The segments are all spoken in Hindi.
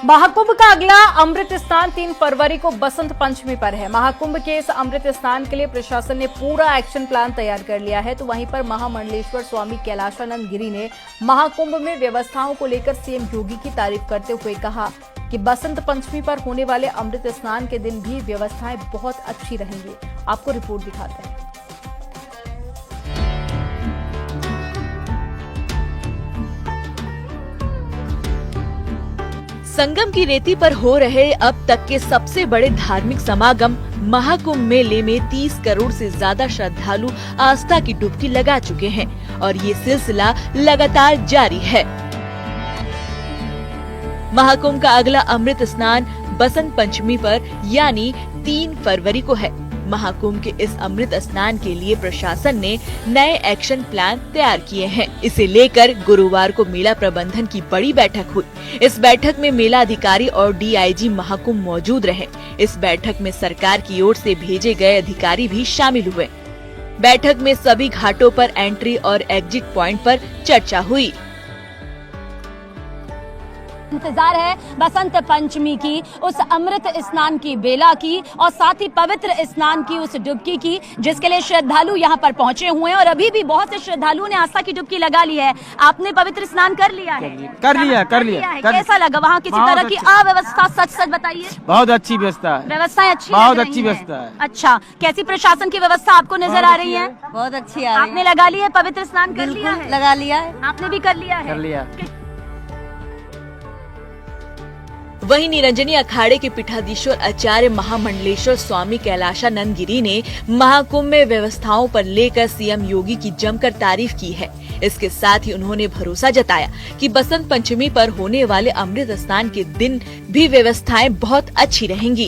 महाकुंभ का अगला अमृत स्नान 3 फरवरी को बसंत पंचमी पर है। महाकुंभ के इस अमृत स्नान के लिए प्रशासन ने पूरा एक्शन प्लान तैयार कर लिया है। तो वहीं पर महामंडलेश्वर स्वामी कैलाशानंद गिरी ने महाकुंभ में व्यवस्थाओं को लेकर सीएम योगी की तारीफ करते हुए कहा कि बसंत पंचमी पर होने वाले अमृत स्नान के दिन भी व्यवस्थाएं बहुत अच्छी रहेंगी। आपको रिपोर्ट दिखाते हैं। संगम की रेती पर हो रहे अब तक के सबसे बड़े धार्मिक समागम महाकुंभ मेले में 30 करोड़ से ज्यादा श्रद्धालु आस्था की डुबकी लगा चुके हैं और ये सिलसिला लगातार जारी है। महाकुंभ का अगला अमृत स्नान बसंत पंचमी पर यानी 3 फरवरी को है। महाकुंभ के इस अमृत स्नान के लिए प्रशासन ने नए एक्शन प्लान तैयार किए हैं। इसे लेकर गुरुवार को मेला प्रबंधन की बड़ी बैठक हुई। इस बैठक में मेला अधिकारी और डीआईजी महाकुंभ मौजूद रहे। इस बैठक में सरकार की ओर से भेजे गए अधिकारी भी शामिल हुए। बैठक में सभी घाटों पर एंट्री और एग्जिट पॉइंट पर चर्चा हुई। इंतजार है बसंत पंचमी की, उस अमृत स्नान की बेला की और साथ ही पवित्र स्नान की, उस डुबकी की, जिसके लिए श्रद्धालु यहाँ पर पहुँचे हुए हैं और अभी भी बहुत से श्रद्धालुओं ने आस्था की डुबकी लगा ली है। आपने पवित्र स्नान कर लिया है? कर लिया। कैसा लगा? वहाँ किसी तरह की अव्यवस्था? सच बताइए। बहुत अच्छी व्यवस्था है। व्यवस्थाएं अच्छी, बहुत अच्छी व्यवस्था है। अच्छा, कैसी प्रशासन की व्यवस्था आपको नजर आ रही है? बहुत अच्छी आ रही है। आपने लगा लिया है? पवित्र स्नान कर लिया है? लगा लिया है। आपने भी कर लिया है? कर लिया। वहीं निरंजनी अखाड़े के पीठाधीश्वर आचार्य महामंडलेश्वर स्वामी कैलाशानंद गिरी ने महाकुंभ में व्यवस्थाओं पर लेकर सीएम योगी की जमकर तारीफ की है। इसके साथ ही उन्होंने भरोसा जताया कि बसंत पंचमी पर होने वाले अमृत स्नान के दिन भी व्यवस्थाएं बहुत अच्छी रहेंगी।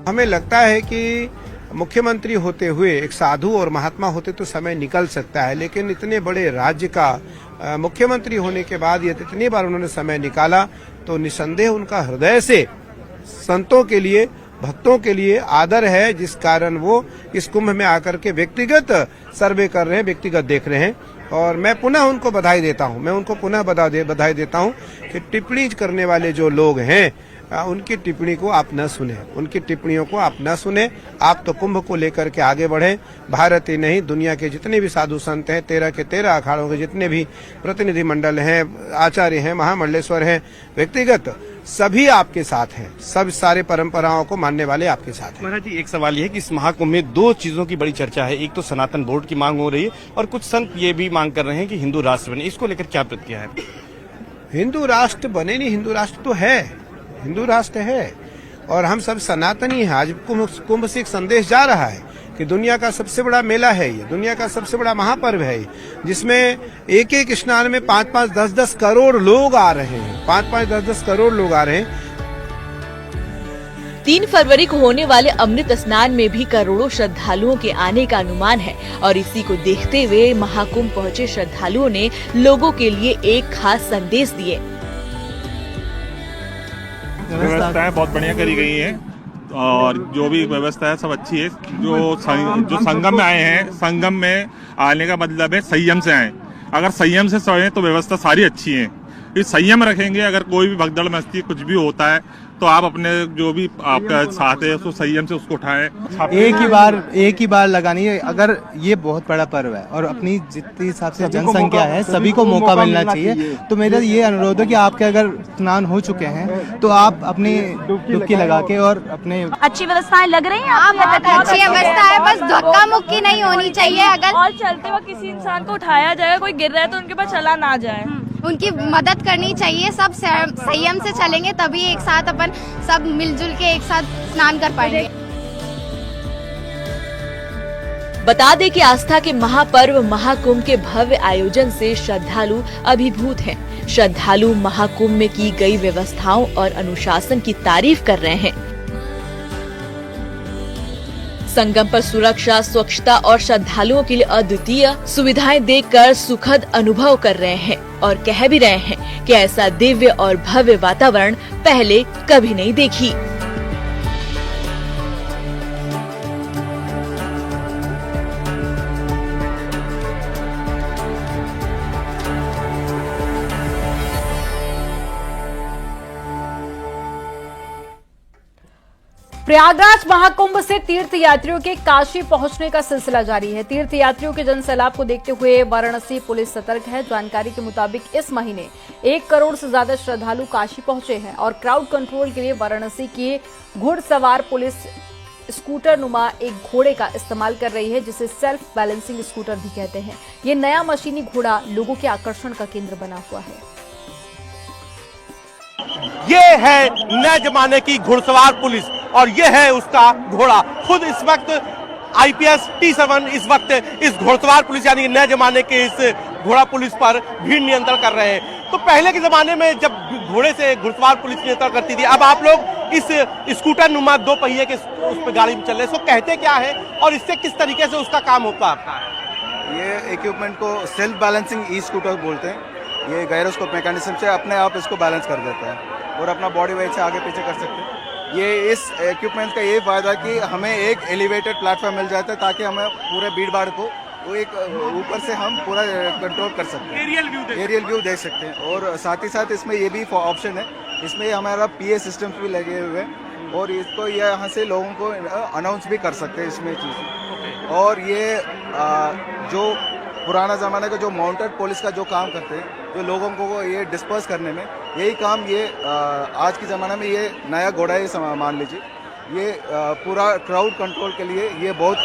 हमें लगता है कि मुख्यमंत्री होते हुए एक साधु और महात्मा होते तो समय निकल सकता है, लेकिन इतने बड़े राज्य का मुख्यमंत्री होने के बाद ये इतनी बार उन्होंने समय निकाला तो निसंदेह उनका हृदय से संतों के लिए, भक्तों के लिए आदर है, जिस कारण वो इस कुंभ में आकर के व्यक्तिगत सर्वे कर रहे हैं, व्यक्तिगत देख रहे हैं। और मैं पुनः उनको बधाई देता हूं। मैं उनको पुनः बधाई देता हूं कि टिप्पणी करने वाले जो लोग हैं उनकी टिप्पणी को आप न सुने, उनकी टिप्पणियों को आप न सुने। आप तो कुंभ को लेकर के आगे बढ़े। भारत ही नहीं, दुनिया के जितने भी साधु संत हैं, 13 के 13 अखाड़ों के जितने भी प्रतिनिधि मंडल हैं, आचार्य हैं, महामंडलेश्वर हैं, व्यक्तिगत सभी आपके साथ हैं। सब सारे परंपराओं को मानने वाले आपके साथ हैं। महाराज जी, एक सवाल ये है कि इस महाकुंभ में 2 चीजों की बड़ी चर्चा है। एक तो सनातन बोर्ड की मांग हो रही है और कुछ संत ये भी मांग कर रहे हैं कि हिंदू राष्ट्र बने। इसको लेकर क्या प्रतिक्रिया है? हिंदू राष्ट्र बने नहीं, हिंदू राष्ट्र तो है, हिंदू राष्ट्र है और हम सब सनातनी हैं। आज कुंभ से एक संदेश जा रहा है कि दुनिया का सबसे बड़ा मेला है ये, दुनिया का सबसे बड़ा महापर्व है, जिसमें एक स्नान में 5-5, 10-10 करोड़ लोग आ रहे हैं। 5-5, 10-10 करोड़ लोग आ रहे हैं। 3 फरवरी को होने वाले अमृत स्नान में भी करोड़ों श्रद्धालुओं के आने का अनुमान है और इसी को देखते हुए महाकुंभ पहुंचे श्रद्धालुओं ने लोगों के लिए एक खास संदेश दिए। व्यवस्थाएं बहुत बढ़िया करी गई हैं और जो भी व्यवस्था है सब अच्छी है। जो संगम में आए हैं, संगम में आने का मतलब है संयम से आए। अगर संयम से सोए तो व्यवस्था सारी अच्छी है। इस संयम रखेंगे, अगर कोई भी भगदड़ मस्ती कुछ भी होता है तो आप अपने जो भी आपका साथ है उसको संयम से उसको उठाएं। एक ही बार लगानी है। अगर ये बहुत बड़ा पर्व है और अपनी जितनी हिसाब से जनसंख्या है, सभी को मौका मिलना चाहिए। तो मेरा ये अनुरोध है कि आपके अगर स्नान हो चुके हैं तो आप अपनी डुबकी लगा के और अपने अच्छी व्यवस्थाएं लग रही हैं। अच्छी व्यवस्था है, बस धक्का मुक्की नहीं होनी चाहिए। अगर और चलते वक्त किसी इंसान को उठाया जाए, कोई गिर रहा है तो उनके पास चला ना जाए। उनकी मदद करनी चाहिए। सब संयम से चलेंगे तभी एक साथ अपन सब मिलजुल के एक साथ स्नान कर पाएंगे। बता दें कि आस्था के महापर्व महाकुंभ के भव्य आयोजन से श्रद्धालु अभिभूत हैं। श्रद्धालु महाकुंभ में की गई व्यवस्थाओं और अनुशासन की तारीफ कर रहे हैं। संगम पर सुरक्षा, स्वच्छता और श्रद्धालुओं के लिए अद्वितीय सुविधाएं देखकर सुखद अनुभव कर रहे हैं और कह भी रहे हैं कि ऐसा दिव्य और भव्य वातावरण पहले कभी नहीं देखी। प्रयागराज महाकुंभ से तीर्थ यात्रियों के काशी पहुंचने का सिलसिला जारी है। तीर्थ यात्रियों के जनसैलाब को देखते हुए वाराणसी पुलिस सतर्क है। जानकारी के मुताबिक इस महीने 1 करोड़ से ज्यादा श्रद्धालु काशी पहुंचे हैं और क्राउड कंट्रोल के लिए वाराणसी की घुड़सवार पुलिस स्कूटर नुमा एक घोड़े का इस्तेमाल कर रही है, जिसे सेल्फ बैलेंसिंग स्कूटर भी कहते हैं। ये नया मशीनी घोड़ा लोगों के आकर्षण का केंद्र बना हुआ है। ये है नए जमाने की घुड़सवार पुलिस और ये है उसका घोड़ा। खुद इस वक्त आईपीएस T7 इस वक्त इस घुड़सवार पुलिस यानी नए जमाने के इस घोड़ा पुलिस पर भीड़ नियंत्रण कर रहे हैं। तो पहले के जमाने में जब घोड़े से घुड़सवार पुलिस नियंत्रण करती थी, अब आप लोग इस स्कूटर नुमा 2 पहिए के उस पर गाड़ी में चल रहे हैं। इसको कहते क्या है और इससे किस तरीके से उसका काम होता है आपका? ये इक्विपमेंट को सेल्फ बैलेंसिंग ई स्कूटर बोलते हैं। ये गायरोस्कोप मैकेनिज्म से अपने आप इसको बैलेंस कर देता है और अपना बॉडी वेट से आगे पीछे कर सकते हैं। ये इस इक्विपमेंट का ये फायदा कि हमें एक एलिवेटेड प्लेटफॉर्म मिल जाता है ताकि हमें पूरे भीड़ भाड़ को वो एक ऊपर से हम पूरा कंट्रोल कर सकते हैं, एरियल व्यू देख सकते हैं। और साथ ही साथ इसमें ये भी ऑप्शन है, इसमें हमारा PA सिस्टम्स भी लगे हुए हैं और इसको ये यहाँ से लोगों को अनाउंस भी कर सकते हैं इसमें चीज़। और ये जो पुराना ज़माने का जो माउंटेड पुलिस का जो काम करते हैं, जो लोगों को ये डिस्पर्स करने में, यही काम ये आज के ज़माने में ये नया घोड़ा है मान लीजिए। ये पूरा क्राउड कंट्रोल के लिए ये बहुत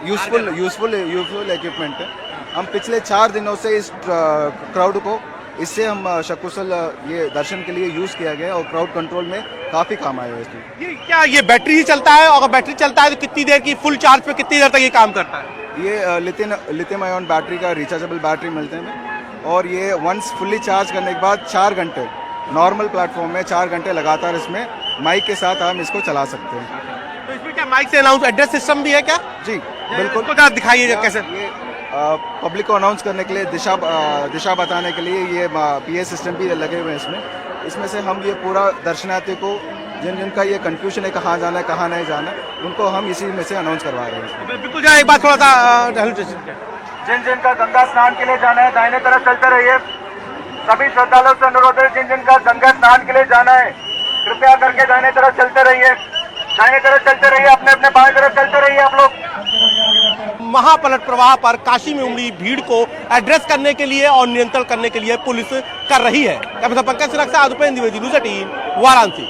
यूजफुल इक्विपमेंट है। हम पिछले 4 दिनों से इस क्राउड को इससे हम शकुशल ये दर्शन के लिए यूज़ किया गया और क्राउड कंट्रोल में काफ़ी काम आया है इसमें। ये क्या ये बैटरी ही चलता है और अगर बैटरी चलता है तो कितनी देर की फुल चार्ज पे कितनी देर तक ये काम करता है? ये लिथियम आयन बैटरी का रिचार्जेबल बैटरी मिलते हैं और ये वंस फुल्ली चार्ज करने के बाद 4 घंटे नॉर्मल प्लेटफॉर्म में 4 घंटे लगातार इसमें माइक के साथ हम इसको चला सकते हैं। तो इसमें क्या माइक से अनाउंस एड्रेस सिस्टम भी है क्या? जी बिल्कुल। तो क्या दिखाइए कैसे? ये पब्लिक को अनाउंस करने के लिए दिशा बताने के लिए ये PA सिस्टम भी लगे हुए हैं इसमें से हम ये पूरा दर्शनार्थी को जिनका ये कंफ्यूजन है कहाँ जाना है कहाँ नहीं जाना, उनको हम इसी में से अनाउंस करवा रहे हैं। बिल्कुल एक बात थोड़ा सा जिनका गंगा स्नान के लिए जाना है दाहिने तरफ चलते रहिए। सभी श्रद्धालुओं से अनुरोध है जिनका गंगा स्नान के लिए जाना है कृपया करके दाहिने तरफ चलते रहिए, दाहिने तरफ चलते रहिए, अपने अपने बाएं तरफ चलते रहिए आप लोग। महापलट प्रवाह पर काशी में उमड़ी भीड़ को एड्रेस करने के लिए और नियंत्रण करने के लिए पुलिस कर रही है। कैमरा पंकज सुरक्षा द्विवेदी न्यूज़ 18 वाराणसी।